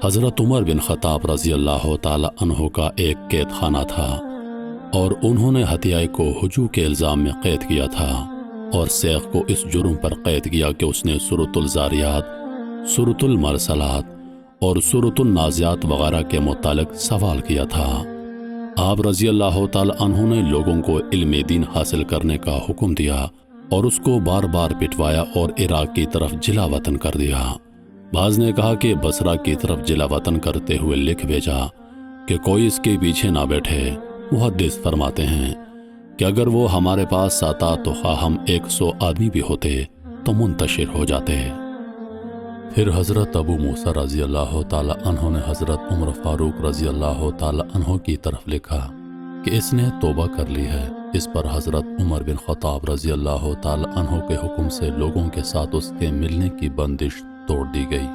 حضرت عمر بن خطاب رضی اللہ تعالی عنہ کا ایک قید خانہ تھا اور انہوں نے ہتھیائی کو ہجوم کے الزام میں قید کیا تھا اور شیخ کو اس جرم پر قید کیا کہ اس نے سورۃ الزاریات، سورۃ المرسلات اور سورۃ النازعات وغیرہ کے متعلق سوال کیا تھا۔ آپ رضی اللہ تعالی عنہ نے لوگوں کو علم دین حاصل کرنے کا حکم دیا اور اس کو بار بار پٹوایا اور عراق کی طرف جلا وطن کر دیا۔ بعض نے کہا کہ بصرہ کی طرف جلا وطن کرتے ہوئے لکھ بھیجا کہ کوئی اس کے پیچھے نہ بیٹھے۔ محدث فرماتے ہیں کہ اگر وہ ہمارے پاس آتا تو خواہ ہم 100 آدمی بھی ہوتے تو منتشر ہو جاتے۔ پھر حضرت ابو موسیٰ رضی اللہ تعالی عنہ نے حضرت عمر فاروق رضی اللہ تعالی عنہ کی طرف لکھا کہ اس نے توبہ کر لی ہے۔ اس پر حضرت عمر بن خطاب رضی اللہ تعالی عنہ کے حکم سے لوگوں کے ساتھ اس کے ملنے کی بندش توڑ دی گئی۔